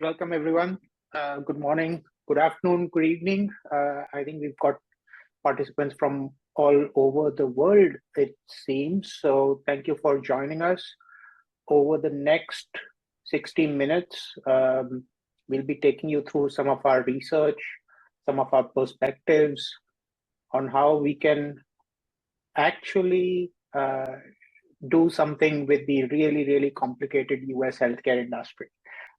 Welcome, everyone. Good morning, good afternoon, good evening. I think we've got participants from all over the world, it seems. So thank you for joining us. Over the next 60 minutes, we'll be taking you through some of our research, some of our perspectives on how we can actually do something with the really complicated US healthcare industry.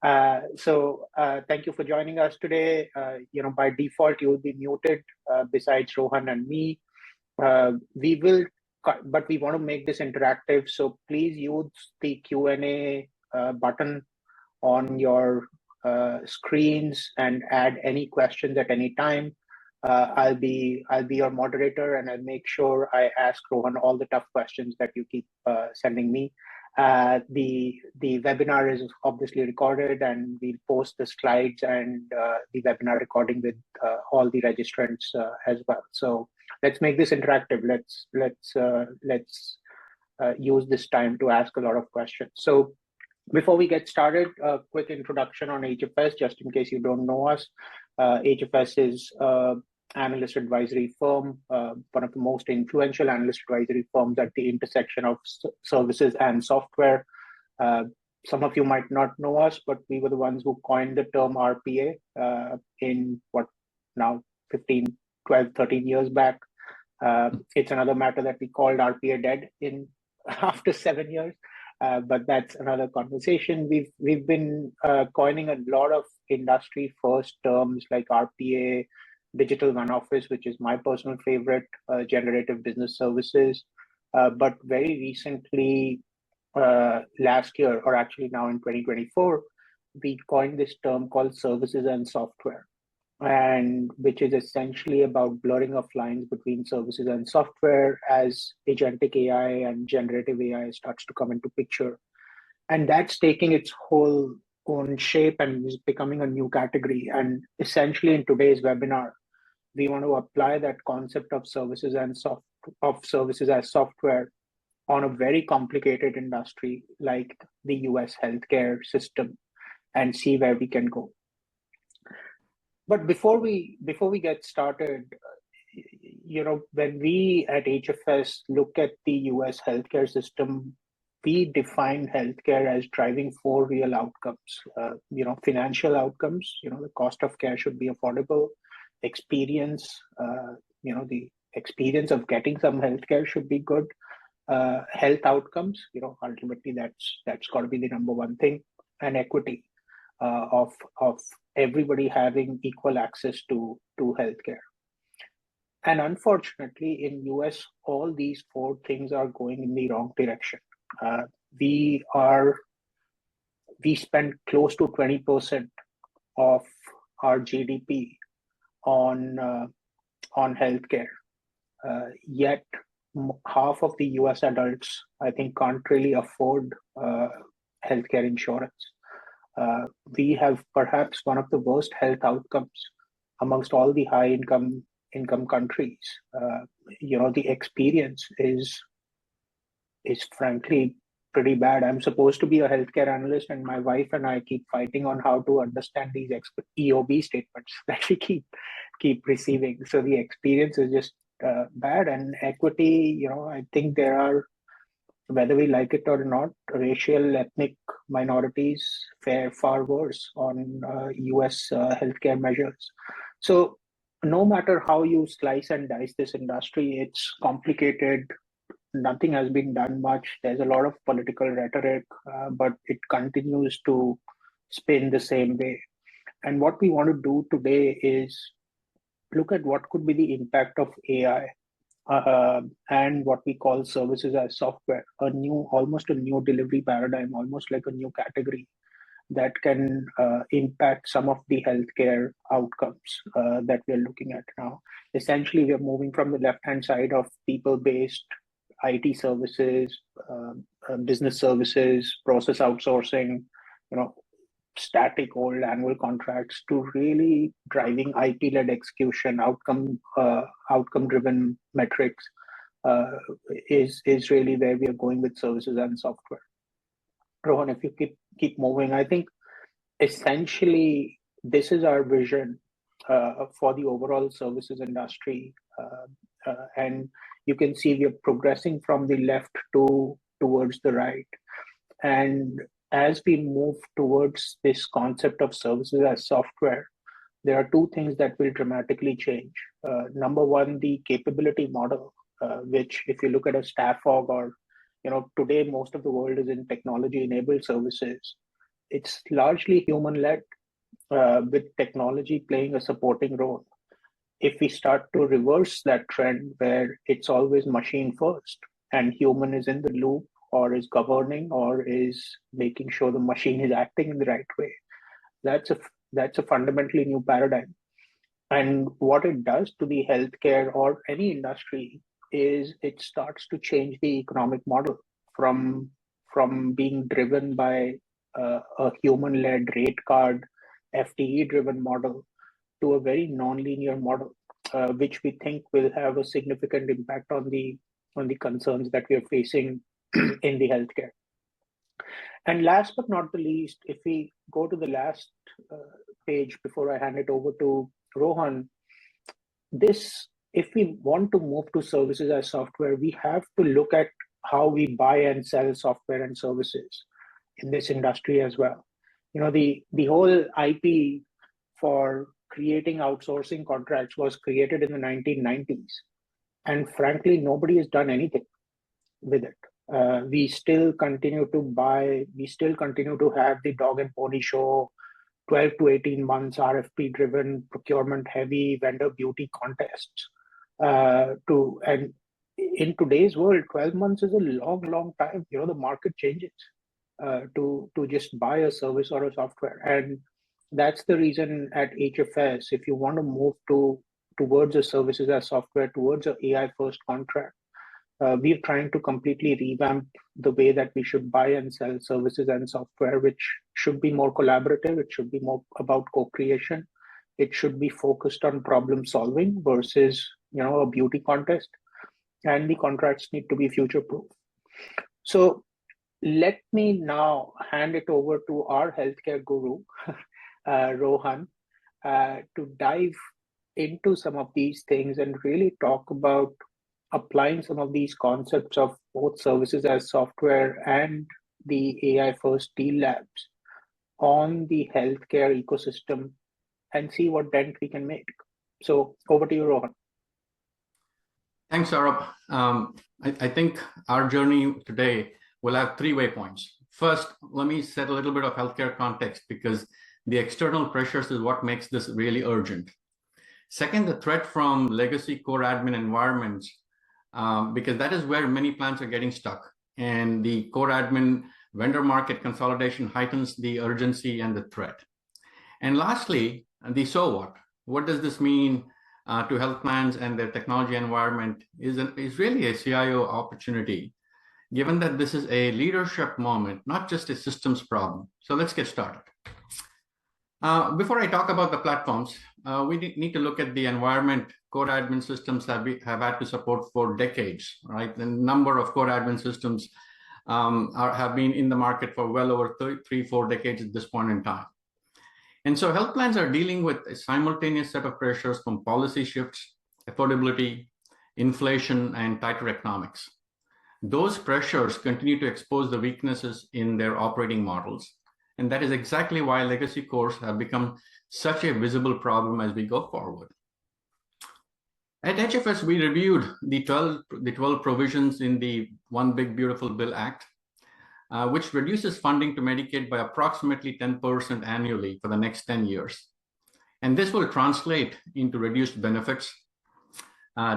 Thank you for joining us today. By default, you will be muted besides Rohan and me. But we want to make this interactive. So please use the Q&A button on your screens and add any questions at any time. I'll be your moderator, and I'll make sure I ask Rohan all the tough questions that you keep sending me. The webinar is obviously recorded, and we'll post the slides and the webinar recording with all the registrants as well. So let's make this interactive. Let's use this time to ask a lot of questions. So before we get started, a quick introduction on HFS, just in case you don't know us. HFS is analyst advisory firm, one of the most influential analyst advisory firms at the intersection of services and software. Some of you might not know us, but we were the ones who coined the term RPA in what now 12, 13 years back. It's another matter that we called RPA dead in after 7 years. But that's another conversation. We've been coining a lot of industry first terms like RPA, digital one office, which is my personal favorite, generative business services. But very recently, last year, or actually now in 2024, we coined this term called services and software, and which is essentially about blurring of lines between services and software as agentic AI and generative AI starts to come into picture. And that's taking its whole own shape and is becoming a new category. And essentially in today's webinar, we want to apply that concept of services and services as software on a very complicated industry like the US healthcare system and see where we can go. But before we get started, when we at HFS look at the US healthcare system, we define healthcare as driving 4 real outcomes. Financial outcomes. The cost of care should be affordable. Experience. The experience of getting some healthcare should be good. Health outcomes. Ultimately that's got to be the number one thing. And equity. Of everybody having equal access to healthcare. And unfortunately, in US, all these 4 things are going in the wrong direction. We spend close to 20% of our GDP on healthcare. Yet half of the US adults, I think, can't really afford healthcare insurance. We have perhaps one of the worst health outcomes amongst all the high income countries. The experience is frankly pretty bad. I'm supposed to be a healthcare analyst, and my wife and I keep fighting on how to understand these EOB statements that we keep receiving. So the experience is just bad. And equity, I think there are, whether we like it or not, racial, ethnic minorities fare far worse on US healthcare measures. So no matter how you slice and dice this industry, it's complicated. Nothing has been done much. There's a lot of political rhetoric, but it continues to spin the same way. And what we want to do today is look at what could be the impact of AI and what we call services as software, almost a new delivery paradigm, almost like a new category that can impact some of the healthcare outcomes that we're looking at now. Essentially, we're moving from the left-hand side of people-based IT services, business services, process outsourcing, static old annual contracts, to really driving IP-led execution, outcome-driven metrics is really where we are going with services and software. Rohan, if you keep moving, I think essentially, this is our vision for the overall services industry. And you can see we are progressing from the left towards the right. And as we move towards this concept of services as software, there are two things that will dramatically change. Number one, the capability model, which if you look at a staff org or, today most of the world is in technology-enabled services. It's largely human-led, with technology playing a supporting role. If we start to reverse that trend where it's always machine first and human is in the loop or is governing or is making sure the machine is acting in the right way, that's a fundamentally new paradigm. And what it does to the healthcare or any industry is it starts to change the economic model from being driven by a human-led rate card, FTE-driven model to a very non-linear model, which we think will have a significant impact on the concerns that we are facing in the healthcare. And last but not the least, if we go to the last page before I hand it over to Rohan, if we want to move to services as software, we have to look at how we buy and sell software and services in this industry as well. The whole IP for creating outsourcing contracts was created in the 1990s. And frankly, nobody has done anything with it. We still continue to buy, we still continue to have the dog and pony show, 12 to 18 months RFP driven, procurement heavy vendor beauty contests. And in today's world, 12 months is a long time. The market changes to just buy a service or a software. And that's the reason at HFS, if you want to move towards a services as software, towards an AI first contract, we're trying to completely revamp the way that we should buy and sell services and software, which should be more collaborative. It should be more about co-creation. It should be focused on problem solving versus, a beauty contest. And the contracts need to be future proof. So let me now hand it over to our healthcare guru, Rohan, to dive into some of these things and really talk about applying some of these concepts of both services as software and the AI first deal labs on the healthcare ecosystem and see what dent we can make. So over to you, Rohan. Thanks, Saurabh. I think our journey today will have three waypoints. First, let me set a little bit of healthcare context because the external pressures is what makes this really urgent. Second, the threat from legacy core admin environments, because that is where many plans are getting stuck. And the core admin vendor market consolidation heightens the urgency and the threat. And lastly, the so what? What does this mean to health plans and their technology environment is really a CIO opportunity, given that this is a leadership moment, not just a systems problem. So let's get started. Before I talk about the platforms, we need to look at the environment core admin systems have had to support for decades, right? The number of core admin systems have been in the market for well over 3-4 decades at this point in time. And so health plans are dealing with a simultaneous set of pressures from policy shifts, affordability, inflation, and tighter economics. Those pressures continue to expose the weaknesses in their operating models. And that is exactly why legacy cores have become such a visible problem as we go forward. At HFS, we reviewed the 12 provisions in the One Big Beautiful Bill Act, which reduces funding to Medicaid by approximately 10% annually for the next 10 years. And this will translate into reduced benefits,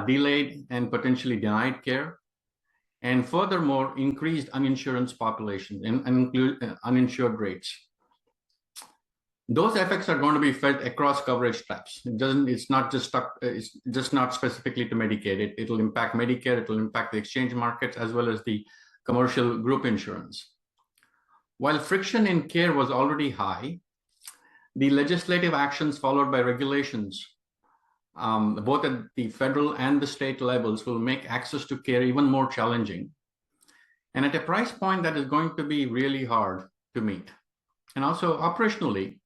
delayed and potentially denied care, and furthermore, increased uninsurance population and uninsured rates. Those effects are going to be felt across coverage types. It's not specifically to Medicaid. It'll impact Medicare, it'll impact the exchange markets as well as the commercial group insurance. While friction in care was already high, the legislative actions followed by regulations, both at the federal and the state levels, will make access to care even more challenging and at a price point that is going to be really hard to meet. And also operationally,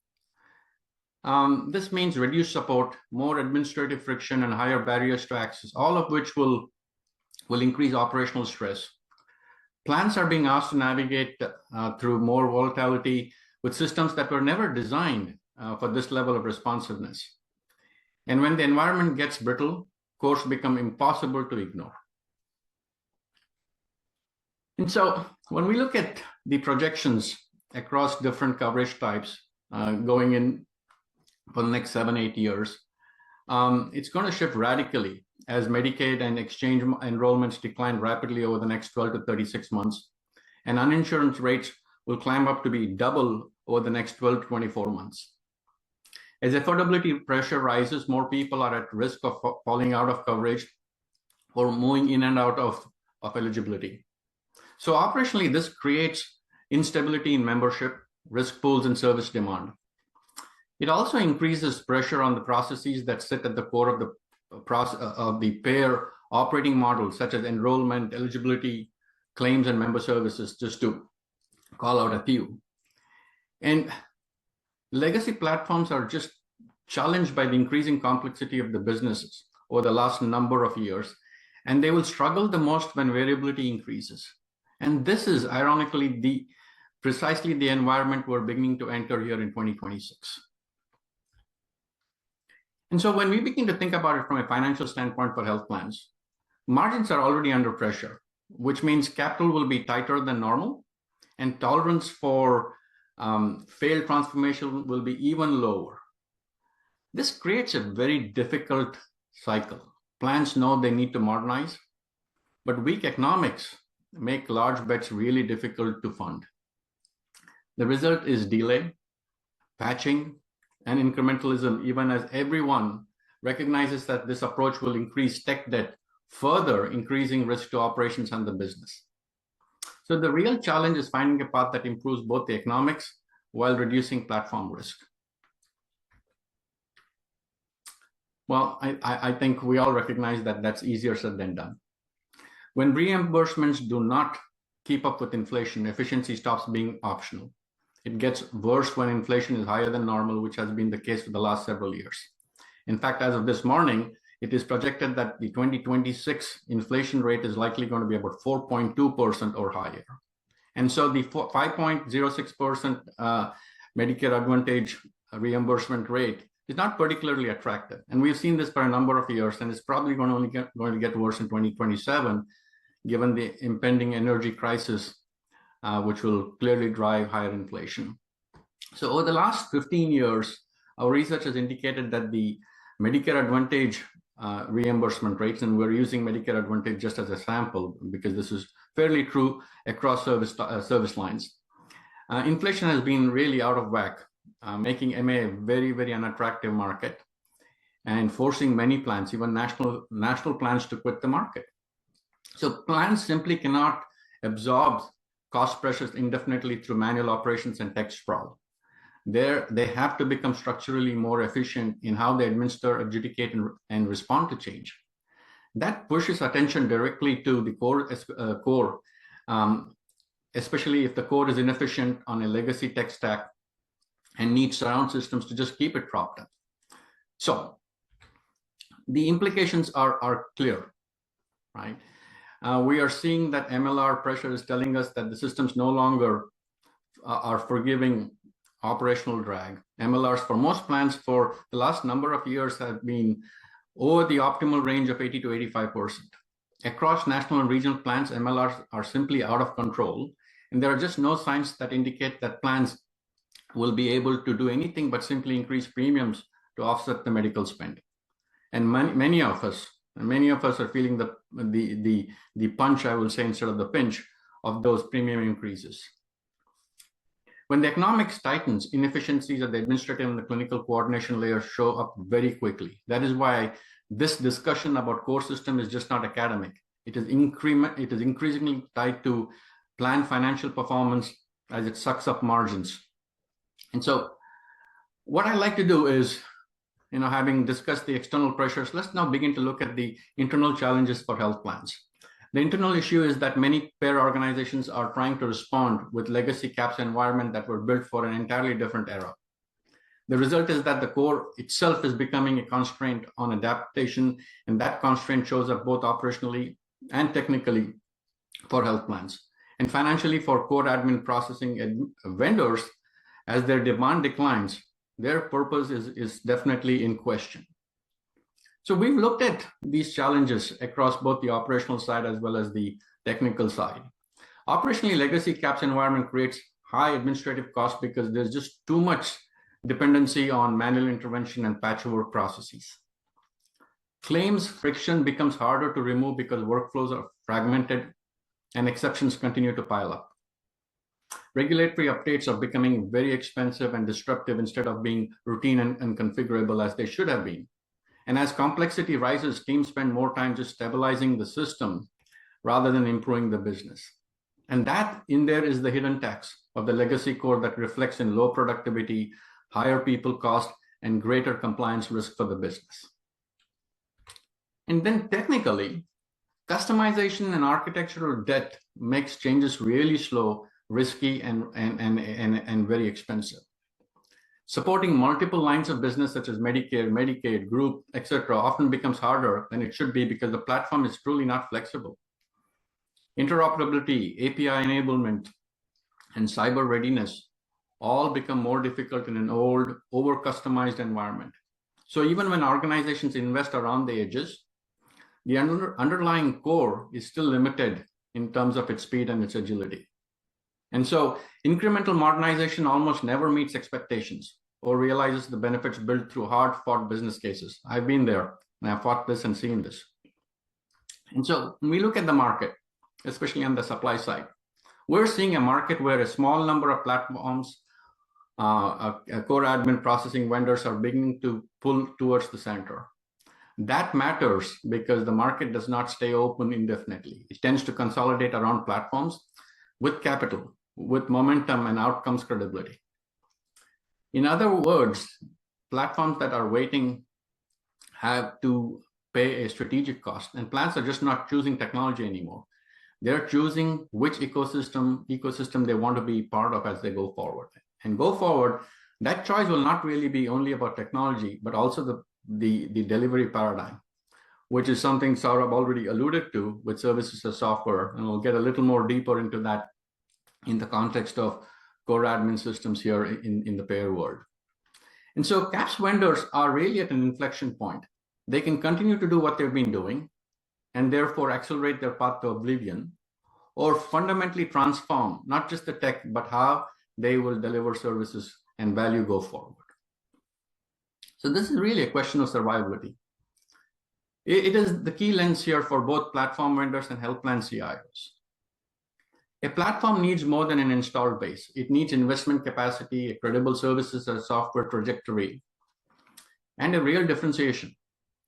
this means reduced support, more administrative friction, and higher barriers to access, all of which will increase operational stress. Plans are being asked to navigate through more volatility with systems that were never designed for this level of responsiveness. And when the environment gets brittle, course become impossible to ignore. And so when we look at the projections across different coverage types going in for the next 7-8 years, it's going to shift radically as Medicaid and exchange enrollments decline rapidly over the next 12 to 36 months, and uninsurance rates will climb up to be double over the next 12 to 24 months. As affordability pressure rises, more people are at risk of falling out of coverage or moving in and out of eligibility. So operationally, this creates instability in membership, risk pools, and service demand. It also increases pressure on the processes that sit at the core of the payer operating model, such as enrollment, eligibility, claims, and member services, just to call out a few. And legacy platforms are just challenged by the increasing complexity of the businesses over the last number of years, and they will struggle the most when variability increases. And this is ironically precisely the environment we're beginning to enter here in 2026. And so when we begin to think about it from a financial standpoint for health plans, margins are already under pressure, which means capital will be tighter than normal, and tolerance for failed transformation will be even lower. This creates a very difficult cycle. Plans know they need to modernize, but weak economics make large bets really difficult to fund. The result is delay, patching, and incrementalism, even as everyone recognizes that this approach will increase tech debt, further increasing risk to operations and the business. So the real challenge is finding a path that improves both the economics while reducing platform risk. Well, I think we all recognize that that's easier said than done. When reimbursements do not keep up with inflation, efficiency stops being optional. It gets worse when inflation is higher than normal, which has been the case for the last several years. In fact, as of this morning, it is projected that the 2026 inflation rate is likely going to be about 4.2% or higher. And so the 5.06% Medicare Advantage reimbursement rate is not particularly attractive. And we've seen this for a number of years, and it's probably going to get worse in 2027, given the impending energy crisis, which will clearly drive higher inflation. So over the last 15 years, our research has indicated that the Medicare Advantage reimbursement rates, and we're using Medicare Advantage just as a sample because this is fairly true across service lines. Inflation has been really out of whack, making MA a very, very unattractive market and forcing many plans, even national plans, to quit the market. So plans simply cannot absorb cost pressures indefinitely through manual operations and tech sprawl. They have to become structurally more efficient in how they administer, adjudicate, and respond to change. That pushes attention directly to the core, especially if the core is inefficient on a legacy tech stack and needs surround systems to just keep it propped up. So the implications are clear, right? We are seeing that MLR pressure is telling us that the systems no longer are forgiving operational drag. MLRs for most plans for the last number of years have been over the optimal range of 80 to 85%. Across national and regional plans, MLRs are simply out of control, and there are just no signs that indicate that plans will be able to do anything but simply increase premiums to offset the medical spend. And many of us are feeling the punch, I will say, instead of the pinch of those premium increases. When the economics tightens, inefficiencies at the administrative and the clinical coordination layer show up very quickly. That is why this discussion about core system is just not academic. It is increasingly tied to planned financial performance as it sucks up margins. And so what I like to do is, having discussed the external pressures, let's now begin to look at the internal challenges for health plans. The internal issue is that many pair organizations are trying to respond with legacy CAPS environment that were built for an entirely different era. The result is that the core itself is becoming a constraint on adaptation, and that constraint shows up both operationally and technically for health plans. And financially for core admin processing vendors, as their demand declines, their purpose is definitely in question. So we've looked at these challenges across both the operational side as well as the technical side. Operationally, legacy CAPS environment creates high administrative costs because there's just too much dependency on manual intervention and patchwork processes. Claims friction becomes harder to remove because workflows are fragmented and exceptions continue to pile up. Regulatory updates are becoming very expensive and disruptive instead of being routine and configurable as they should have been. And as complexity rises, teams spend more time just stabilizing the system rather than improving the business. And that in there is the hidden tax of the legacy core that reflects in low productivity, higher people cost, and greater compliance risk for the business. And then technically, customization and architectural debt makes changes really slow, risky, and very expensive. Supporting multiple lines of business such as Medicare, Medicaid, group, etc. often becomes harder than it should be because the platform is truly not flexible. Interoperability, API enablement, and cyber readiness all become more difficult in an old, over-customized environment. So even when organizations invest around the edges, the underlying core is still limited in terms of its speed and its agility. And so incremental modernization almost never meets expectations or realizes the benefits built through hard-fought business cases. I've been there and I've fought this and seen this. And so when we look at the market, especially on the supply side, we're seeing a market where a small number of platforms, core admin processing vendors are beginning to pull towards the center. That matters because the market does not stay open indefinitely. It tends to consolidate around platforms with capital, with momentum and outcomes credibility. In other words, platforms that are waiting have to pay a strategic cost, and plans are just not choosing technology anymore. They're choosing which ecosystem they want to be part of as they go forward. And go forward, that choice will not really be only about technology, but also the delivery paradigm, which is something Saurabh already alluded to with services as software. And we'll get a little more deeper into that in the context of core admin systems here in the payer world. And so CAPS vendors are really at an inflection point. They can continue to do what they've been doing and therefore accelerate their path to oblivion, or fundamentally transform not just the tech, but how they will deliver services and value go forward. So this is really a question of survivability. It is the key lens here for both platform vendors and health plan CIOs. A platform needs more than an installed base. It needs investment capacity, a credible services as software trajectory, and a real differentiation.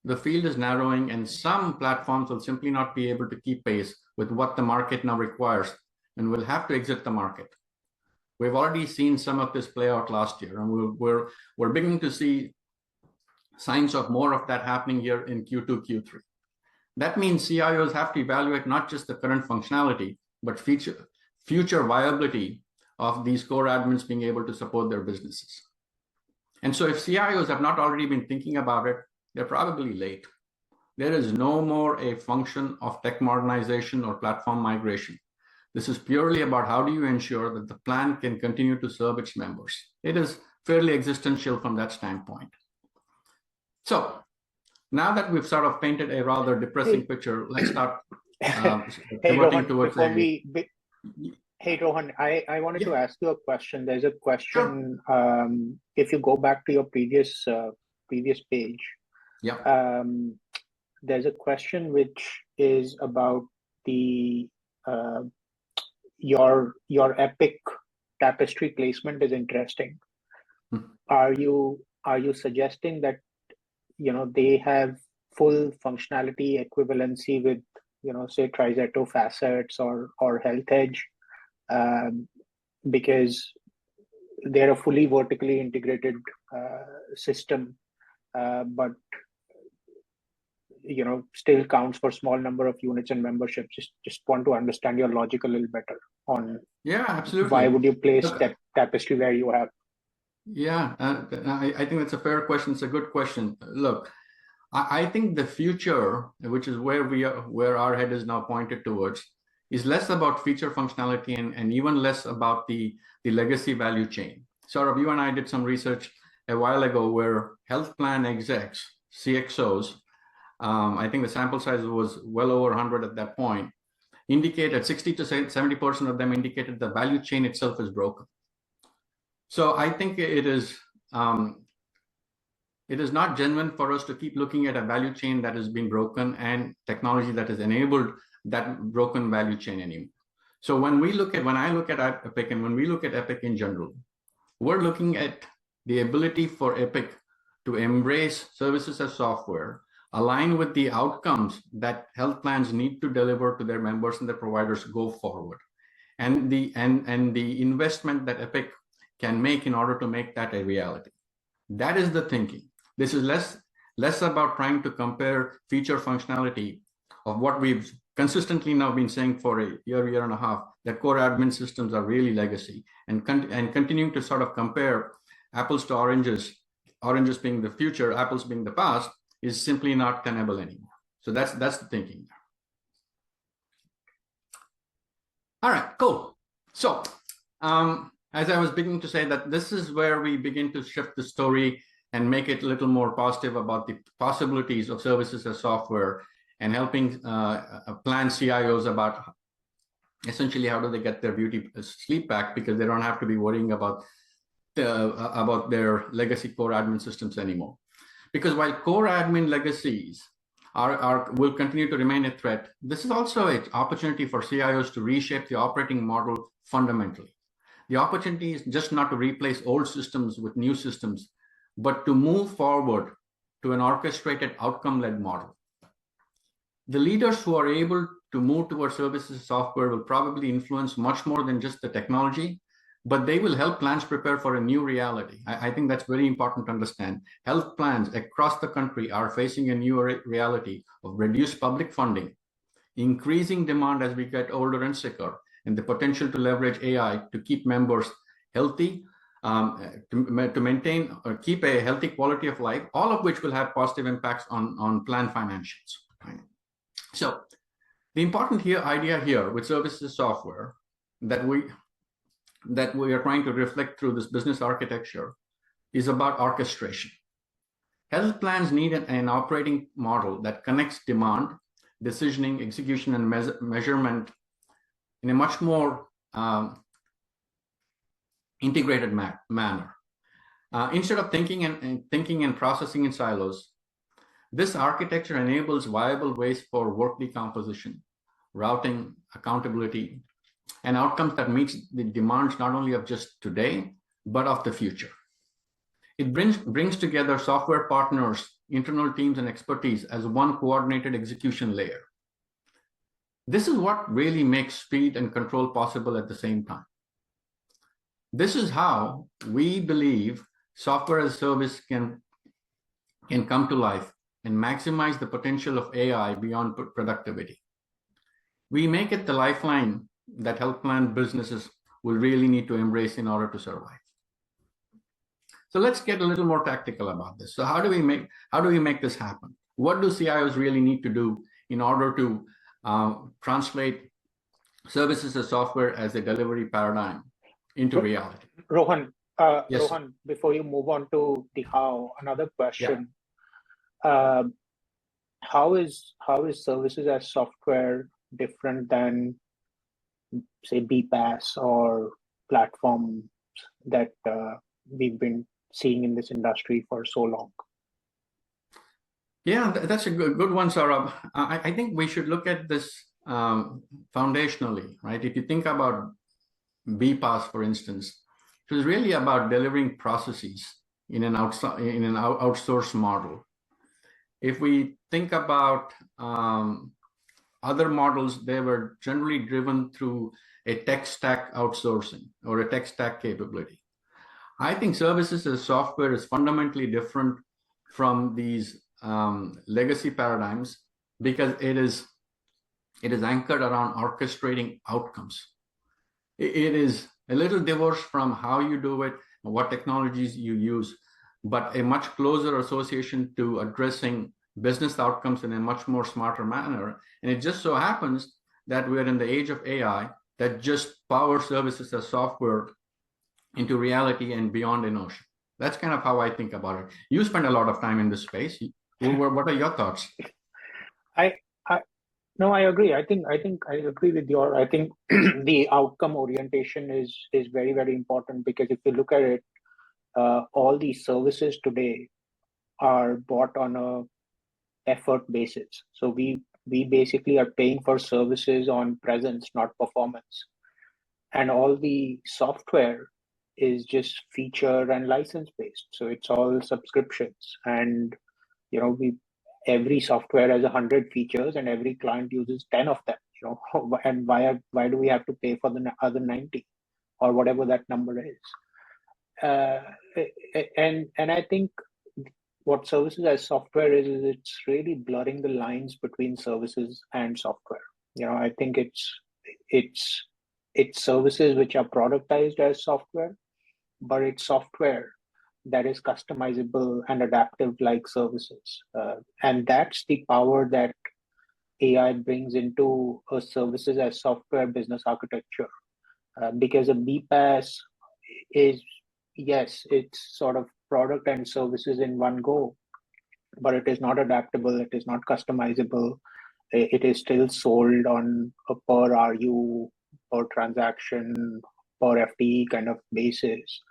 The field is narrowing, and some platforms will simply not be able to keep pace with what the market now requires and will have to exit the market. We've already seen some of this play out last year, and we're beginning to see signs of more of that happening here in Q2, Q3. That means CIOs have to evaluate not just the current functionality, but future viability of these core admins being able to support their businesses. And so if CIOs have not already been thinking about it, they're probably late. There is no more a function of tech modernization or platform migration. This is purely about how do you ensure that the plan can continue to serve its members. It is fairly existential from that standpoint. So now that we've sort of painted a rather depressing picture, let's start Hey, Rohan, towards Hey, Rohan, I wanted to ask you a question. There's a question, if you go back to your previous page, there's a question which is about the your Epic Tapestry placement is interesting. Are you suggesting that they have full functionality equivalency with say TriZetto Facets or Health Edge, because they're a fully vertically integrated system, but still counts for small number of units and memberships. Just want to understand your logic a little better on absolutely. Why would you place Tapestry where you have? I think that's a fair question. It's a good question. Look, I think the future, which is where our head is now pointed towards, is less about feature functionality and even less about the legacy value chain. Saurabh, you and I did some research a while ago where health plan execs, CXOs, I think the sample size was well over 100 at that point, indicated 60 to 70% of them indicated the value chain itself is broken. So I think it is not genuine for us to keep looking at a value chain that has been broken and technology that has enabled that broken value chain anymore. So when I look at Epic and when we look at Epic in general, we're looking at the ability for Epic to embrace services as software, align with the outcomes that health plans need to deliver to their members and their providers go forward, and the investment that Epic can make in order to make that a reality. That is the thinking. This is less about trying to compare feature functionality of what we've consistently now been saying for a year and a half, that core admin systems are really legacy, and continuing to sort of compare apples to oranges being the future, apples being the past, is simply not tenable anymore. So that's the thinking. All right, cool. So as I was beginning to say, that this is where we begin to shift the story and make it a little more positive about the possibilities of services as software, and helping plan CIOs about essentially how do they get their beauty sleep back, because they don't have to be worrying about their legacy core admin systems anymore. Because while core admin legacies will continue to remain a threat, this is also an opportunity for CIOs to reshape the operating model fundamentally. The opportunity is just not to replace old systems with new systems, but to move forward to an orchestrated outcome-led model. The leaders who are able to move towards services software will probably influence much more than just the technology, but they will help plans prepare for a new reality. I think that's very important to understand. Health plans across the country are facing a new reality of reduced public funding, increasing demand as we get older and sicker, and the potential to leverage AI to keep members healthy, to maintain or keep a healthy quality of life, all of which will have positive impacts on plan financials. Right? So the important idea here with services software that we are trying to reflect through this business architecture is about orchestration. Health plans need an operating model that connects demand, decisioning, execution, and measurement in a much more integrated manner. Instead of thinking and processing in silos, this architecture enables viable ways for work decomposition, routing, accountability, and outcomes that meets the demands not only of just today, but of the future. It brings together software partners, internal teams, and expertise as one coordinated execution layer. This is what really makes speed and control possible at the same time. This is how we believe software as a service can come to life and maximize the potential of AI beyond productivity. We make it the lifeline that health plan businesses will really need to embrace in order to survive. So let's get a little more tactical about this. So how do we make this happen? What do CIOs really need to do in order to translate services as software as a delivery paradigm into reality? Rohan, yes. Rohan, before you move on to the how, another question. Yeah. How is services as software different than, say, BPaaS or platforms that we've been seeing in this industry for so long? Yeah, that's a good one, Saurabh. I think we should look at this foundationally, right? If you think about BPaaS, for instance, it was really about delivering processes in an outsourced model. If we think about other models, they were generally driven through a tech stack outsourcing or a tech stack capability. I think services as software is fundamentally different from these legacy paradigms because it is anchored around orchestrating outcomes. It is a little divorced from how you do it, what technologies you use, but a much closer association to addressing business outcomes in a much more smarter manner. And it just so happens that we're in the age of AI that just powers services as software into reality and beyond in ocean. That's kind of how I think about it. You spend a lot of time in this space. What are your thoughts? No, I agree. I think I agree with your. I think the outcome orientation is very, very important, because if you look at it, all these services today are bought on a effort basis. So we basically are paying for services on presence, not performance, and all the software is just feature and license based. So it's all subscriptions, and every software has 100 features and every client uses 10 of them, and why do we have to pay for the other 90 or whatever that number is? And I think what services as software is it's really blurring the lines between services and software. I think it's services which are productized as software, but it's software that is customizable and adaptive like services. And that's the power that AI brings into a services as software business architecture. Because a BPaaS is, yes, it's sort of product and services in one go, but it is not adaptable, it is not customizable. It is still sold on a per RU, per transaction, per FTE kind of basis.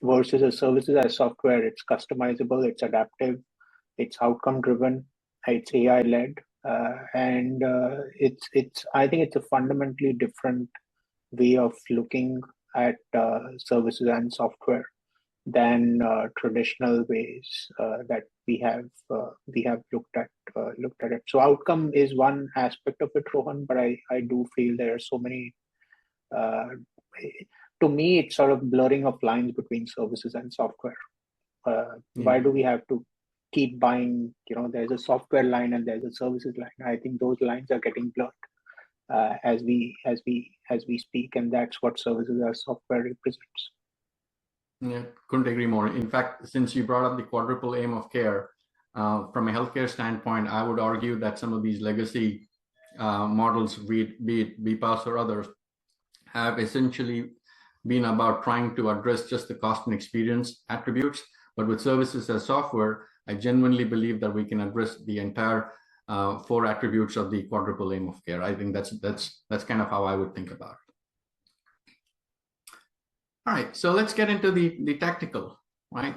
Versus a services as software, it's customizable, it's adaptive, it's outcome driven, it's AI led, and it's I think it's a fundamentally different way of looking at services and software than traditional ways that we have looked at it. So outcome is one aspect of it, Rohan, but I do feel there are so many. To me, it's sort of blurring of lines between services and software. Why do we have to keep buying? There's a software line and there's a services line. I think those lines are getting blurred as we speak, and that's what services as software represents. Yeah, couldn't agree more. In fact, since you brought up the quadruple aim of care, from a healthcare standpoint, I would argue that some of these legacy models, be it BPaaS or others, have essentially been about trying to address just the cost and experience attributes. But with services as software, I genuinely believe that we can address the entire 4 attributes of the quadruple aim of care. I think that's kind of how I would think about it. All right, so let's get into the tactical, right?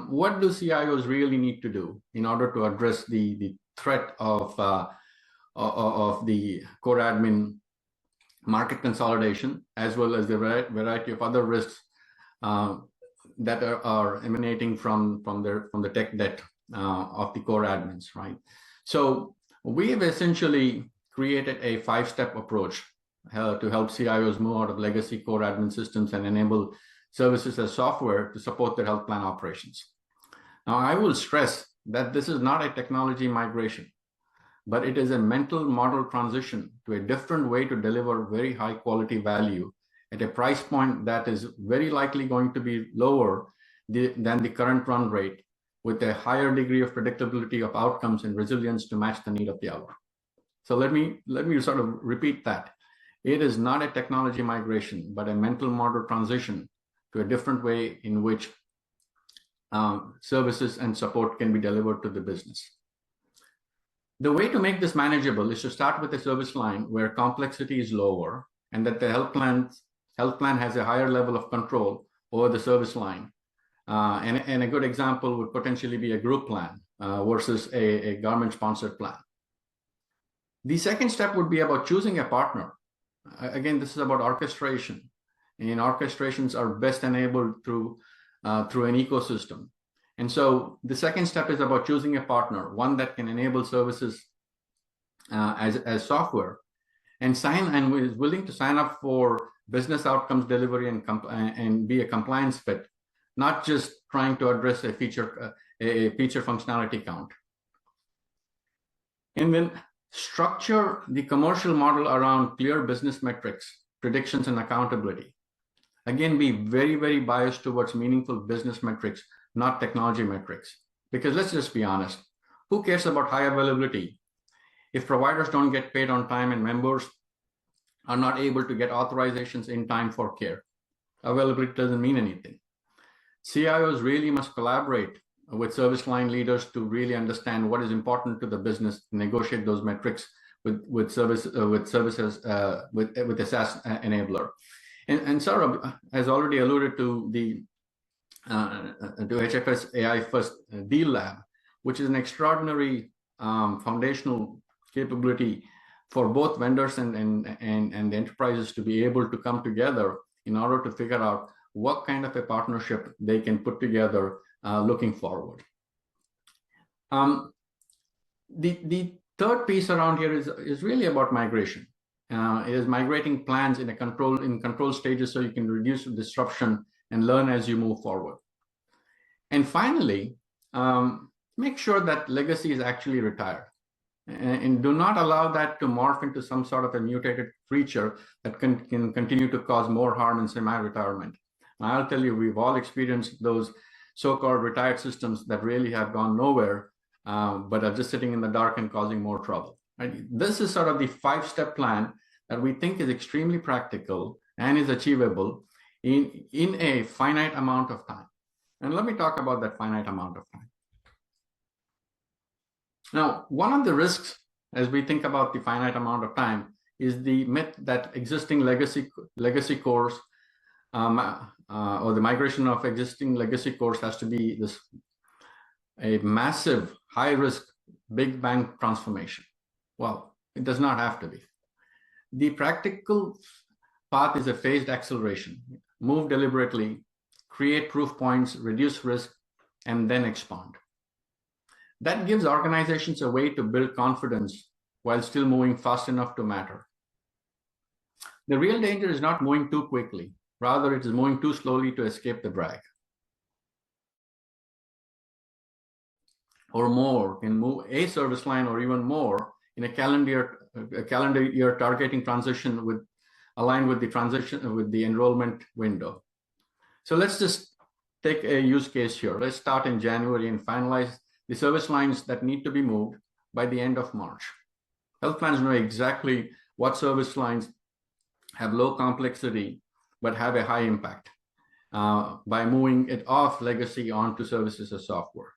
What do CIOs really need to do in order to address the threat of the core admin market consolidation, as well as the variety of other risks that are emanating from the tech debt of the core admins, right? So we have essentially created a 5-step approach to help CIOs move out of legacy core admin systems and enable services as software to support their health plan operations. Now, I will stress that this is not a technology migration, but it is a mental model transition to a different way to deliver very high quality value at a price point that is very likely going to be lower than the current run rate, with a higher degree of predictability of outcomes and resilience to match the need of the hour. So let me sort of repeat that. It is not a technology migration, but a mental model transition to a different way in which services and support can be delivered to the business. The way to make this manageable is to start with a service line where complexity is lower and that the health plan has a higher level of control over the service line. And a good example would potentially be a group plan versus a government-sponsored plan. The second step would be about choosing a partner. Again, this is about orchestration. And orchestrations are best enabled through an ecosystem. And so the second step is about choosing a partner, one that can enable services as software, and is willing to sign up for business outcomes delivery and be a compliance fit, not just trying to address a feature a feature functionality count. And then structure the commercial model around clear business metrics, predictions, and accountability. Again, be very, very biased towards meaningful business metrics, not technology metrics. Because let's just be honest, who cares about high availability if providers don't get paid on time and members are not able to get authorizations in time for care? Availability doesn't mean anything. CIOs really must collaborate with service line leaders to really understand what is important to the business, negotiate those metrics with a SaaS enabler. And Saurabh has already alluded to the HFS AI First Deal Lab, which is an extraordinary foundational capability for both vendors and the enterprises to be able to come together in order to figure out what kind of a partnership they can put together looking forward. The third piece around here is really about migration. It is migrating plans in control stages so you can reduce disruption and learn as you move forward. And finally, make sure that legacy is actually retired. And do not allow that to morph into some sort of a mutated creature that can continue to cause more harm in semi-retirement. I'll tell you, we've all experienced those so-called retired systems that really have gone nowhere, but are just sitting in the dark and causing more trouble. Right? This is sort of the 5-step plan that we think is extremely practical and is achievable in a finite amount of time. And let me talk about that finite amount of time. Now, one of the risks as we think about the finite amount of time is the myth that existing legacy cores or the migration of existing legacy cores has to be a massive, high-risk, big bang transformation. Well, it does not have to be. The practical path is a phased acceleration. Move deliberately, create proof points, reduce risk, and then expand. That gives organizations a way to build confidence while still moving fast enough to matter. The real danger is not moving too quickly. Rather, it is moving too slowly to escape the drag. Or more can move a service line or even more in a calendar year targeting transition aligned with the enrollment window. So let's just take a use case here. Let's start in January and finalize the service lines that need to be moved by the end of March. Health plans know exactly what service lines have low complexity but have a high impact by moving it off legacy onto services as software.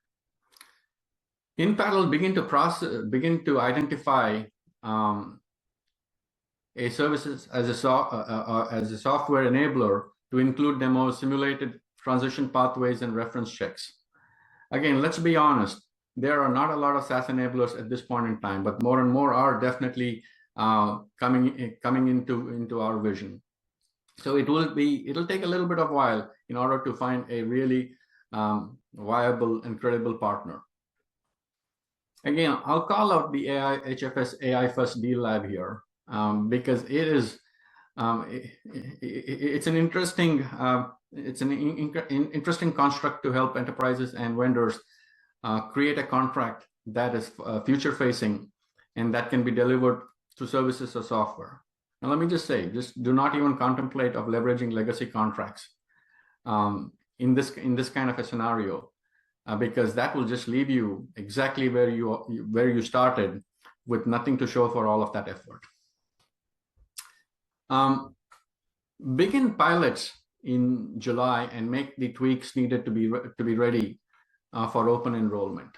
In parallel, begin to identify a services as a software enabler to include demos, simulated transition pathways, and reference checks. Again, let's be honest, there are not a lot of SaaS enablers at this point in time, but more and more are definitely coming into our vision. So it'll take a little bit of a while in order to find a really viable and credible partner. Again, I'll call out the HFS AI First Deal Lab here because it's an interesting interesting construct to help enterprises and vendors create a contract that is future facing and that can be delivered through services or software. Now, let me just say, just do not even contemplate of leveraging legacy contracts in this kind of a scenario, because that will just leave you exactly where you started with nothing to show for all of that effort. Begin pilots in July and make the tweaks needed to be ready for open enrollment.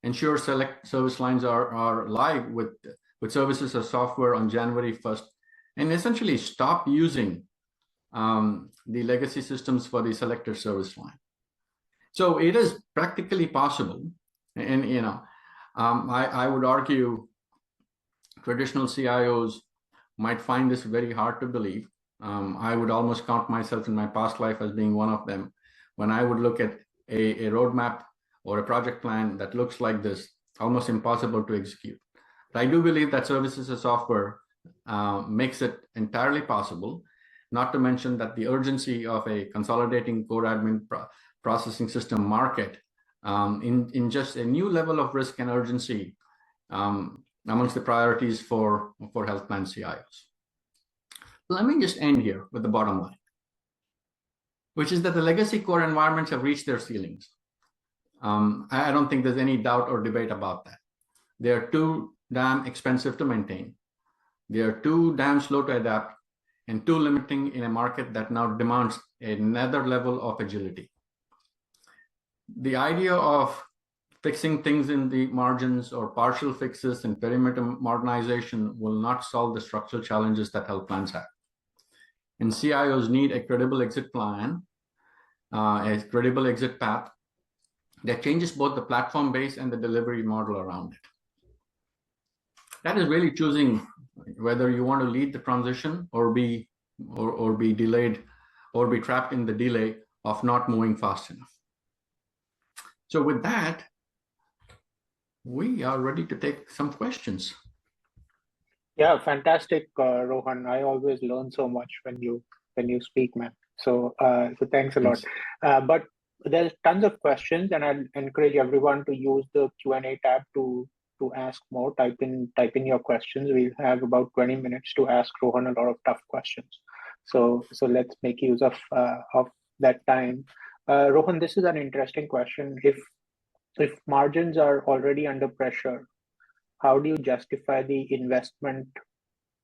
Ensure select service lines are live with services or software on January 1st, and essentially stop using the legacy systems for the selected service line. So it is practically possible, and I would argue traditional CIOs might find this very hard to believe. I would almost count myself in my past life as being one of them. When I would look at a roadmap or a project plan that looks like this, almost impossible to execute. But I do believe that services as software makes it entirely possible, not to mention that the urgency of a consolidating core admin processing system market in just a new level of risk and urgency amongst the priorities for health plan CIOs. Let me just end here with the bottom line, which is that the legacy core environments have reached their ceilings. I don't think there's any doubt or debate about that. They are too damn expensive to maintain. They are too damn slow to adapt and too limiting in a market that now demands another level of agility. The idea of fixing things in the margins or partial fixes and perimeter modernization will not solve the structural challenges that health plans have. And CIOs need a credible exit plan, a credible exit path that changes both the platform base and the delivery model around it. That is really choosing whether you want to lead the transition or be delayed or be trapped in the delay of not moving fast enough. So with that, we are ready to take some questions. Yeah, fantastic, Rohan. I always learn so much when you speak, man. So thanks a lot. But there's tons of questions, and I encourage everyone to use the Q&A tab to ask more. Type in your questions. We'll have about 20 minutes to ask Rohan a lot of tough questions. So let's make use of that time. Rohan, this is an interesting question. If margins are already under pressure, how do you justify the investment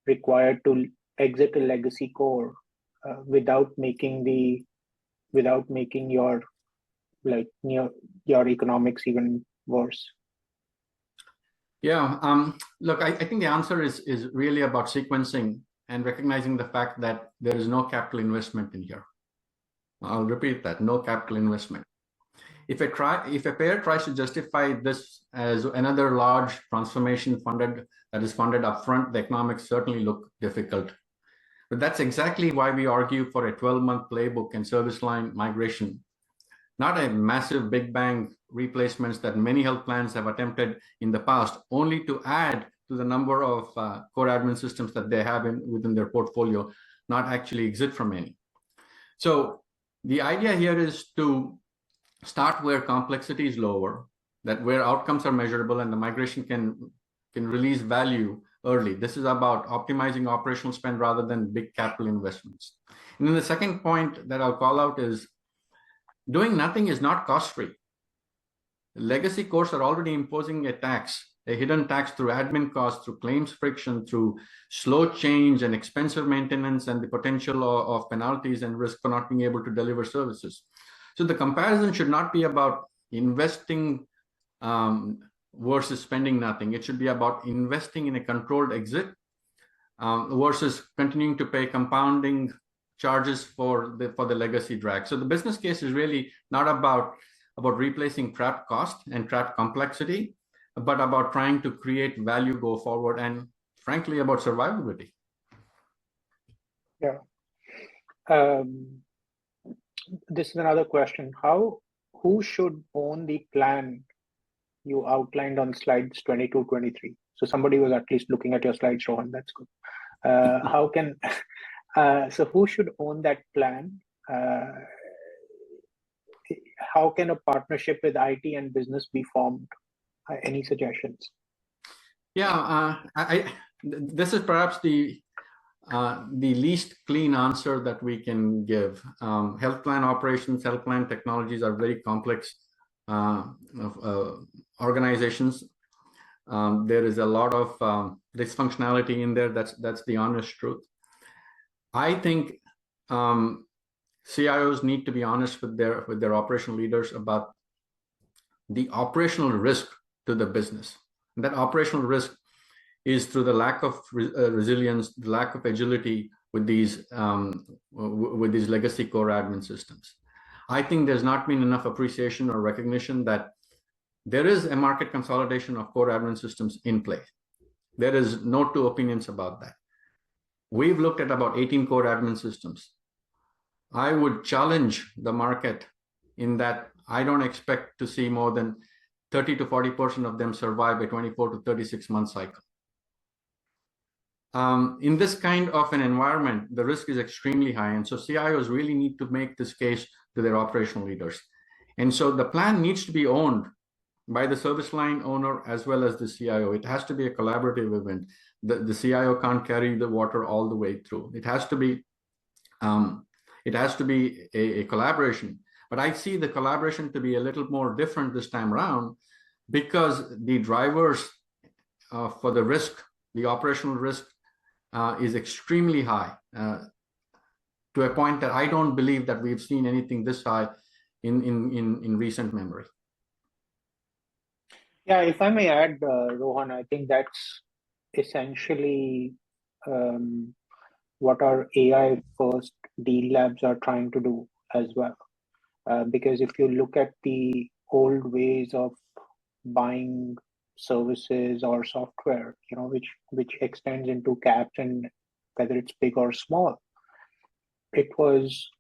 required to exit a legacy core without making your economics even worse? Yeah, look, I think the answer is really about sequencing and recognizing the fact that there is no capital investment in here. I'll repeat that, no capital investment. If a payer tries to justify this as another large transformation that is funded upfront, the economics certainly look difficult. But that's exactly why we argue for a 12-month playbook and service line migration, not a massive big bang replacements that many health plans have attempted in the past, only to add to the number of core admin systems that they have within their portfolio, not actually exit from any. So the idea here is to start where complexity is lower, that where outcomes are measurable and the migration can release value early. This is about optimizing operational spend rather than big capital investments. And then the second point that I'll call out is doing nothing is not cost-free. Legacy cores are already imposing a hidden tax through admin costs, through claims friction, through slow change and expensive maintenance, and the potential of penalties and risk for not being able to deliver services. So the comparison should not be about investing versus spending nothing. It should be about investing in a controlled exit versus continuing to pay compounding charges for the legacy drag. So the business case is really not about replacing trapped cost and trapped complexity, but about trying to create value go forward and frankly about survivability. Yeah. This is another question. Who should own the plan you outlined on slides 22, 23? So somebody was at least looking at your slides, Rohan. That's good. So who should own that plan? How can a partnership with IT and business be formed? Any suggestions? Yeah, this is perhaps the least clean answer that we can give. Health plan operations, health plan technologies are very complex organizations. There is a lot of dysfunctionality in there. That's the honest truth. I think CIOs need to be honest with their operational leaders about the operational risk to the business. And that operational risk is through the lack of resilience, the lack of agility with these legacy core admin systems. I think there's not been enough appreciation or recognition that there is a market consolidation of core admin systems in play. There is no two opinions about that. We've looked at about 18 core admin systems. I would challenge the market in that I don't expect to see more than 30 to 40% of them survive a 24 to 36 month cycle. In this kind of an environment, the risk is extremely high. And so CIOs really need to make this case to their operational leaders. And so the plan needs to be owned by the service line owner as well as the CIO. It has to be a collaborative event. The CIO can't carry the water all the way through. It has to be a collaboration. But I see the collaboration to be a little more different this time around, because the drivers for the risk, the operational risk, is extremely high, to a point that I don't believe that we've seen anything this high in recent memory. Yeah, if I may add, Rohan, I think that's essentially what our AI first deal labs are trying to do as well. Because if you look at the old ways of buying services or software, which extends into caps, and whether it's big or small, it was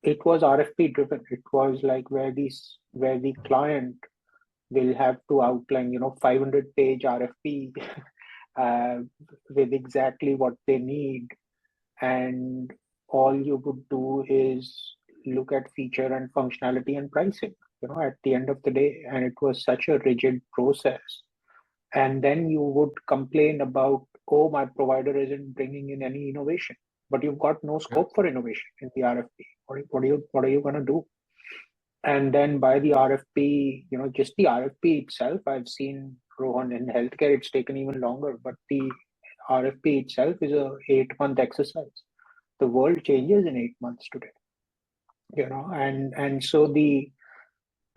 RFP driven. It was like where the client will have to outline 500-page RFP with exactly what they need, and all you would do is look at feature and functionality and pricing at the end of the day. And it was such a rigid process. And then you would complain about, oh, my provider isn't bringing in any innovation, but you've got no scope for innovation in the RFP. What are you going to do? And then by the RFP, just the RFP itself, I've seen, Rohan, in healthcare, it's taken even longer, but the RFP itself is a 8-month exercise. The world changes in 8 months today,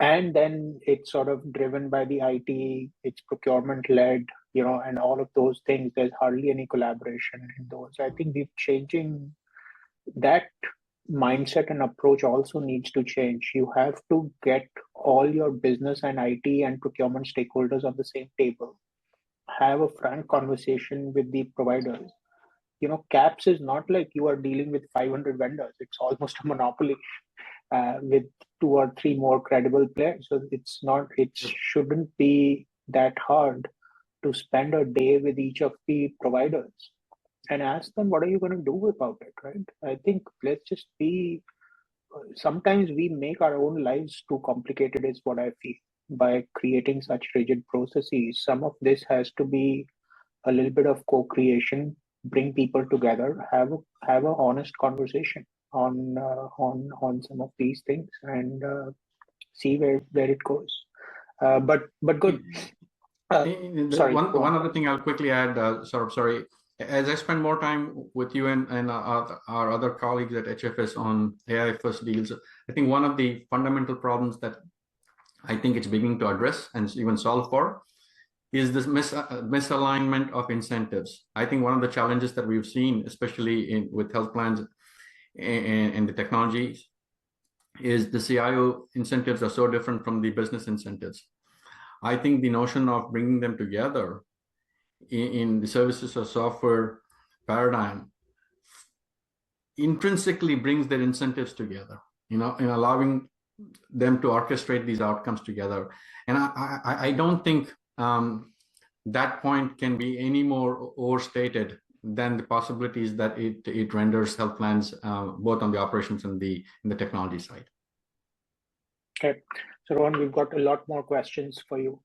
and then it's sort of driven by the IT, it's procurement led, and all of those things. There's hardly any collaboration in those. I think we're changing that mindset, and approach also needs to change. You have to get all your business and IT and procurement stakeholders on the same table. Have a frank conversation with the providers. CAPS is not like you are dealing with 500 vendors. It's almost a monopoly with 2 or 3 more credible players. So it shouldn't be that hard to spend a day with each of the providers and ask them, what are you going to do about it, right? I think let's just sometimes we make our own lives too complicated, is what I feel, by creating such rigid processes. Some of this has to be a little bit of co-creation, bring people together, have an honest conversation on some of these things, and see where it goes. But good. Sorry. One other thing I'll quickly add, sorry. As I spend more time with you and our other colleagues at HFS on AI first deals, I think one of the fundamental problems that I think it's beginning to address and even solve for is this misalignment of incentives. I think one of the challenges that we've seen, especially with health plans and the technologies, is the CIO incentives are so different from the business incentives. I think the notion of bringing them together in the services or software paradigm intrinsically brings their incentives together, in allowing them to orchestrate these outcomes together. And I don't think that point can be any more overstated than the possibilities that it renders health plans, both on the operations and the technology side. Okay, so Rohan, we've got a lot more questions for you.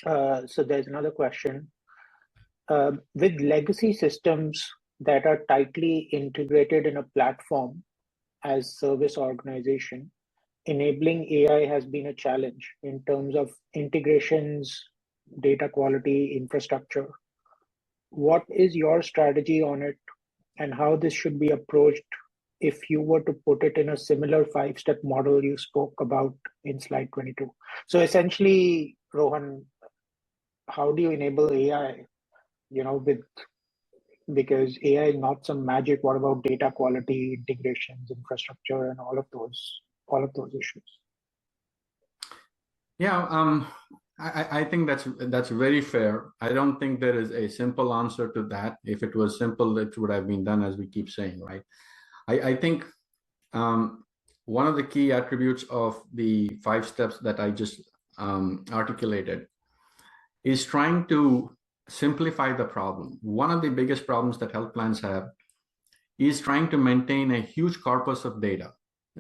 So there's another question. With legacy systems that are tightly integrated in a platform as service organization, enabling AI has been a challenge in terms of integrations, data quality, infrastructure. What is your strategy on it, and how this should be approached if you were to put it in a similar 5-step model you spoke about in slide 22? So essentially, Rohan, how do you enable AI, because AI is not some magic. What about data quality, integrations, infrastructure, and all of those issues? Yeah, I think that's very fair. I don't think there is a simple answer to that. If it was simple, it would have been done, as we keep saying, right? I think one of the key attributes of the 5 steps that I just articulated is trying to simplify the problem. One of the biggest problems that health plans have is trying to maintain a huge corpus of data.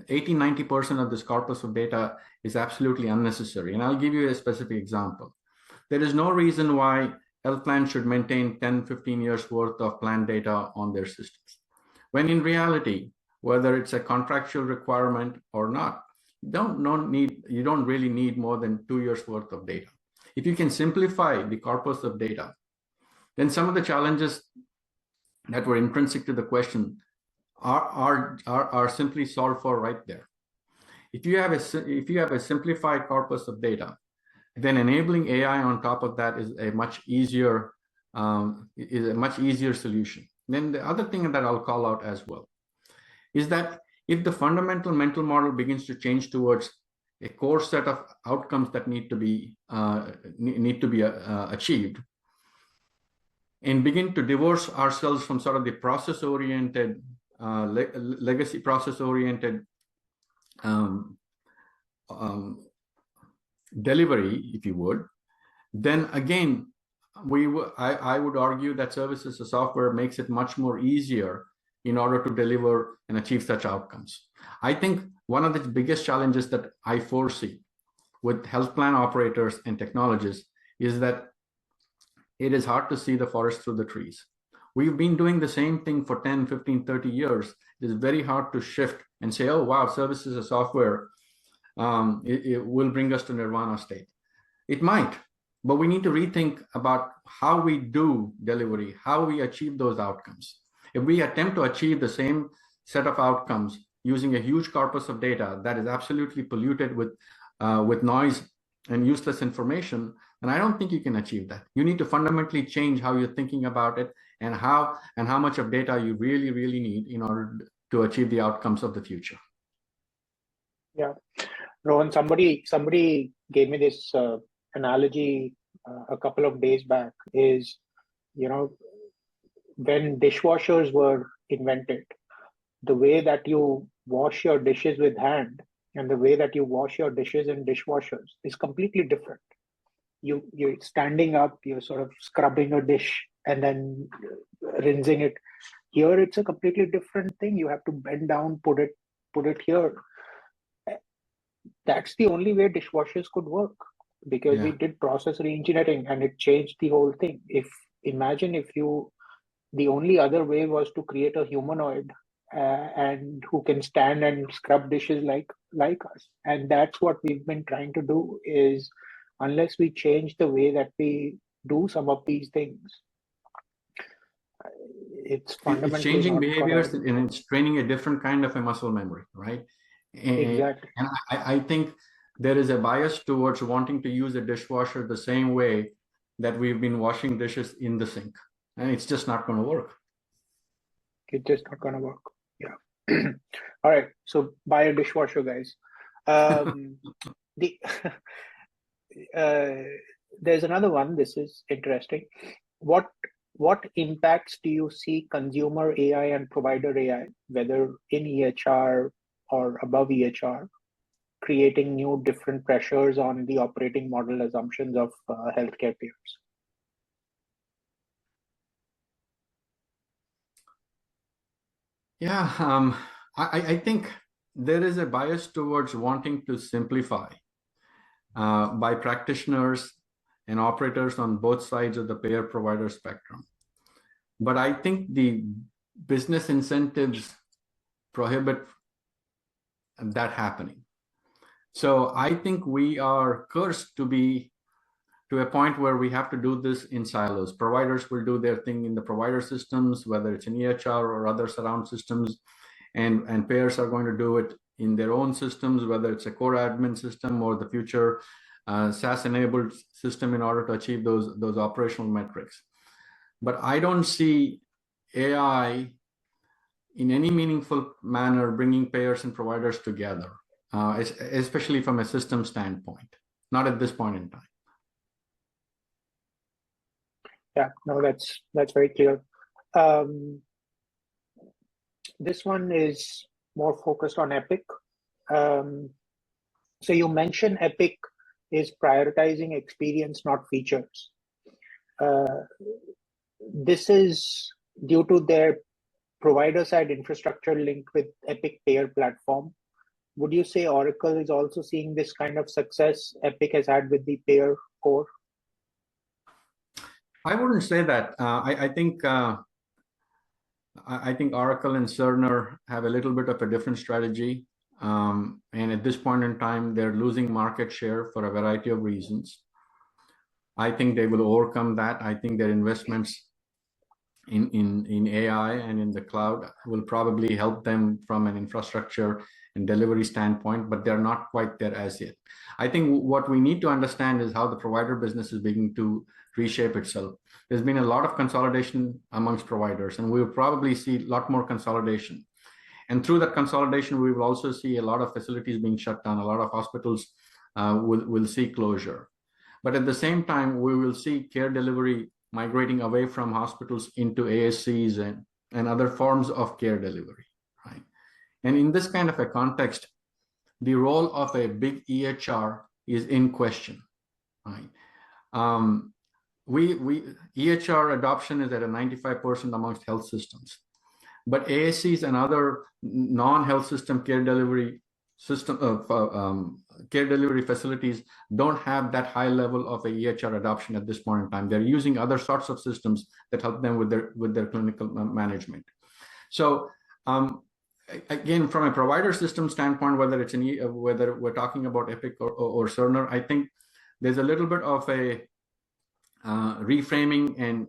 80-90% of this corpus of data is absolutely unnecessary. And I'll give you a specific example. There is no reason why health plans should maintain 10, 15 years worth of plan data on their systems. When in reality, whether it's a contractual requirement or not, you don't really need more than 2 years worth of data. If you can simplify the corpus of data, then some of the challenges that were intrinsic to the question are simply solved for right there. If you have a simplified corpus of data, then enabling AI on top of that is a much easier solution. Then the other thing that I'll call out as well is that if the fundamental mental model begins to change towards a core set of outcomes that need to be achieved, and begin to divorce ourselves from sort of the process-oriented, legacy process-oriented delivery, if you would, then again, I would argue that services as software makes it much more easier in order to deliver and achieve such outcomes. I think one of the biggest challenges that I foresee with health plan operators and technologists is that it is hard to see the forest through the trees. We've been doing the same thing for 10, 15, 30 years. It is very hard to shift and say, oh, wow, services as software, it will bring us to nirvana state. It might, but we need to rethink about how we do delivery, how we achieve those outcomes. If we attempt to achieve the same set of outcomes using a huge corpus of data that is absolutely polluted with noise and useless information, and I don't think you can achieve that. You need to fundamentally change how you're thinking about it and how much of data you really, really need in order to achieve the outcomes of the future. Yeah, Rohan, somebody gave me this analogy a couple of days back. Is, when dishwashers were invented, the way that you wash your dishes with hand and the way that you wash your dishes in dishwashers is completely different. You're standing up, you're sort of scrubbing a dish and then rinsing it. Here it's a completely different thing. You have to bend down, put it here. That's the only way dishwashers could work, because we did process reengineering and it changed the whole thing. Imagine if the only other way was to create a humanoid and who can stand and scrub dishes like us. And that's what we've been trying to do, is unless we change the way that we do some of these things, it's fundamentally it's changing behaviors and it's training a different kind of a muscle memory, right? Exactly. And I think there is a bias towards wanting to use a dishwasher the same way that we've been washing dishes in the sink, and it's just not going to work. It's just not going to work. Yeah. All right. So buy a dishwasher, guys. There's another one. This is interesting. What impacts do you see consumer AI and provider AI, whether in EHR or above EHR, creating new different pressures on the operating model assumptions of healthcare peers? Yeah, I think there is a bias towards wanting to simplify by practitioners and operators on both sides of the payer-provider spectrum. But I think the business incentives prohibit that happening. So I think we are cursed to be to a point where we have to do this in silos. Providers will do their thing in the provider systems, whether it's in EHR or other surround systems, and payers are going to do it in their own systems, whether it's a core admin system or the future SaaS-enabled system, in order to achieve those operational metrics. But I don't see AI in any meaningful manner bringing payers and providers together, especially from a system standpoint, not at this point in time. Yeah, no, that's very clear. This one is more focused on Epic. So you mentioned Epic is prioritizing experience, not features. This is due to their provider side infrastructure linked with Epic Payer Platform, would you say Oracle is also seeing this kind of success Epic has had with the payer core? I wouldn't say that. I think Oracle and Cerner have a little bit of a different strategy. And at this point in time, they're losing market share for a variety of reasons. I think they will overcome that. I think their investments in AI and in the cloud will probably help them from an infrastructure and delivery standpoint, but they're not quite there as yet. I think what we need to understand is how the provider business is beginning to reshape itself. There's been a lot of consolidation amongst providers, and we will probably see a lot more consolidation. And through that consolidation, we will also see a lot of facilities being shut down. A lot of hospitals will see closure. But at the same time, we will see care delivery migrating away from hospitals into ASCs and other forms of care delivery, right? And in this kind of a context, the role of a big EHR is in question, right? EHR adoption is at a 95% amongst health systems, but ASCs and other non-health system care delivery facilities don't have that high level of a EHR adoption at this point in time. They're using other sorts of systems that help them with their clinical management. So again, from a provider system standpoint, whether we're talking about Epic or Cerner, I think there's a little bit of a reframing and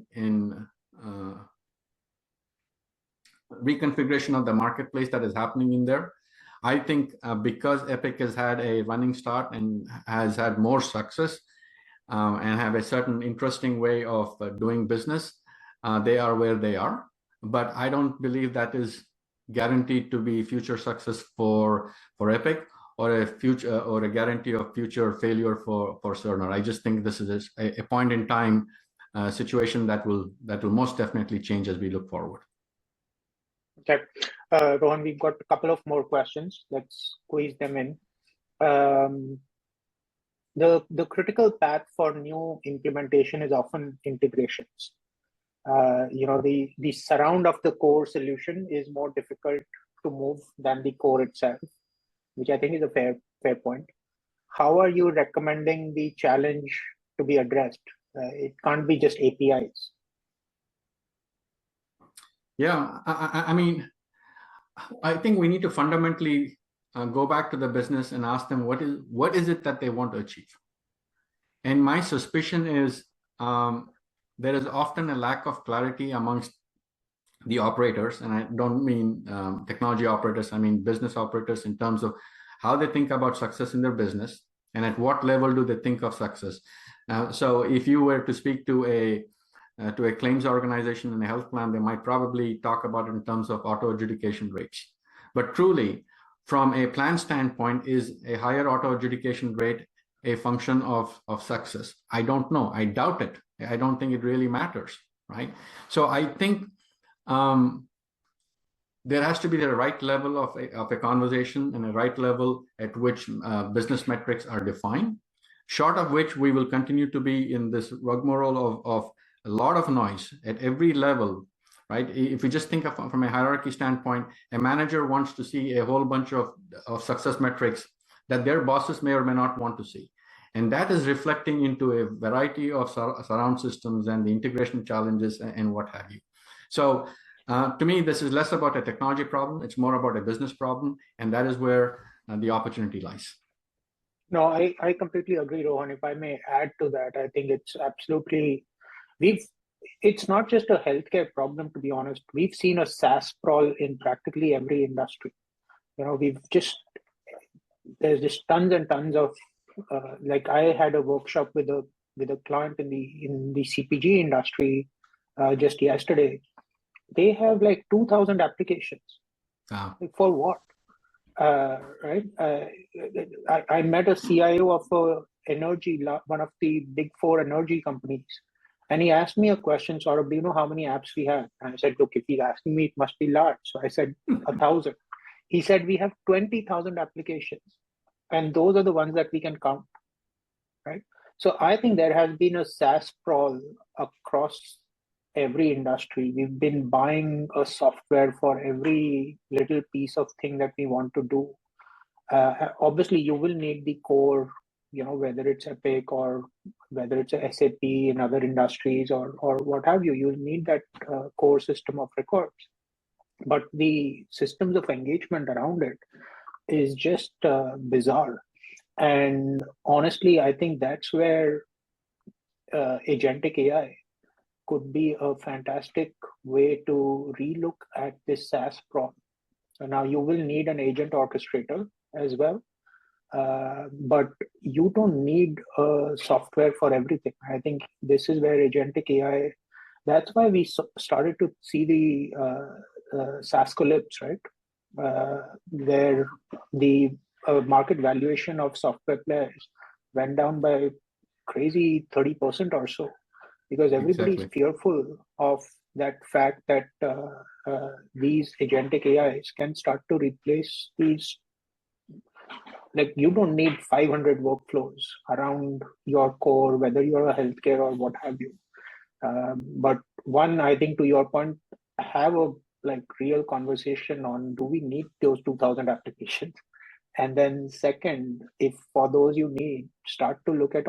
reconfiguration of the marketplace that is happening in there. I think because Epic has had a running start and has had more success and have a certain interesting way of doing business, they are where they are. But I don't believe that is guaranteed to be future success for Epic or a guarantee of future failure for Cerner. I just think this is a point in time situation that will most definitely change as we look forward. Okay, Rohan, we've got a couple of more questions. Let's squeeze them in. The critical path for new implementation is often integrations. The surround of the core solution is more difficult to move than the core itself, which I think is a fair point. How are you recommending the challenge to be addressed? It can't be just APIs. Yeah, I mean, I think we need to fundamentally go back to the business and ask them what is it that they want to achieve. And my suspicion is there is often a lack of clarity amongst the operators, and I don't mean technology operators, I mean business operators, in terms of how they think about success in their business and at what level do they think of success. So if you were to speak to a claims organization in a health plan, they might probably talk about it in terms of auto adjudication rates. But truly, from a plan standpoint, is a higher auto adjudication rate a function of success? I don't know. I doubt it. I don't think it really matters, right? So I think there has to be the right level of a conversation and a right level at which business metrics are defined, short of which we will continue to be in this rigmarole of a lot of noise at every level, right? If we just think of from a hierarchy standpoint, a manager wants to see a whole bunch of success metrics that their bosses may or may not want to see. And that is reflecting into a variety of surround systems and the integration challenges and what have you. So to me, this is less about a technology problem. It's more about a business problem. And that is where the opportunity lies. No, I completely agree, Rohan. If I may add to that, I think it's absolutely, it's not just a healthcare problem, to be honest. We've seen a SaaS sprawl in practically every industry. There's just tons and tons of, like I had a workshop with a client in the CPG industry just yesterday. They have like 2,000 applications. Wow. Like for what? Right? I met a CIO of one of the big 4 energy companies, and he asked me a question, Saurabh, do you know how many apps we have? And I said, look, if he's asking me, it must be large. So I said 1,000. He said, we have 20,000 applications, and those are the ones that we can count, right? So I think there has been a SaaS sprawl across every industry. We've been buying a software for every little piece of thing that we want to do. Obviously, you will need the core, whether it's Epic or whether it's a SAP in other industries or what have you. You'll need that core system of records. But the systems of engagement around it is just bizarre. And honestly, I think that's where agentic AI could be a fantastic way to relook at this SaaS sprawl. Now, you will need an agent orchestrator as well, but you don't need software for everything. I think this is where agentic AI, that's why we started to see the SaaS collapse, right? Where the market valuation of software players went down by crazy 30% or so, because everybody's fearful of that fact that these agentic AIs can start to replace these. Like, you don't need 500 workflows around your core, whether you're a healthcare or what have you. But one, I think to your point, have a real conversation on, do we need those 2000 applications? And then second, if for those you need, start to look at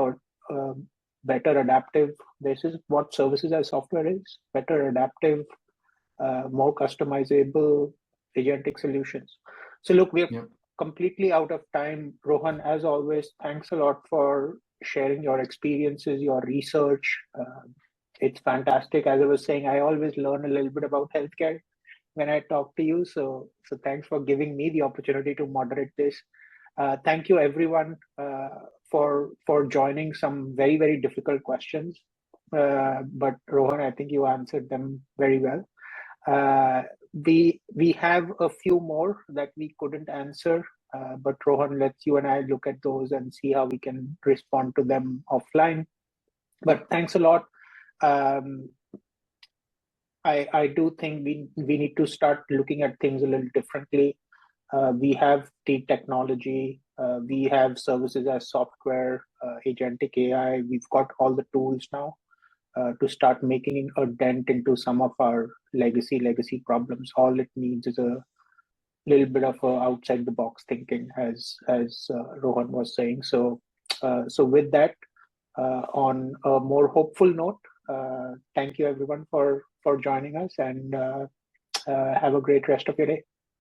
better adaptive. This is what services as software is: better adaptive, more customizable agentic solutions. So look, we're completely out of time. Rohan, as always, thanks a lot for sharing your experiences, your research. It's fantastic. As I was saying, I always learn a little bit about healthcare when I talk to you. So thanks for giving me the opportunity to moderate this. Thank you, everyone, for joining. Some very, very difficult questions. But Rohan, I think you answered them very well. We have a few more that we couldn't answer, but Rohan, let's you and I look at those and see how we can respond to them offline. But thanks a lot. I do think we need to start looking at things a little differently. We have the technology, we have services as software, agentic AI. We've got all the tools now to start making a dent into some of our legacy problems. All it needs is a little bit of outside the box thinking, as Rohan was saying. So with that, on a more hopeful note, thank you everyone for joining us, and have a great rest of your day.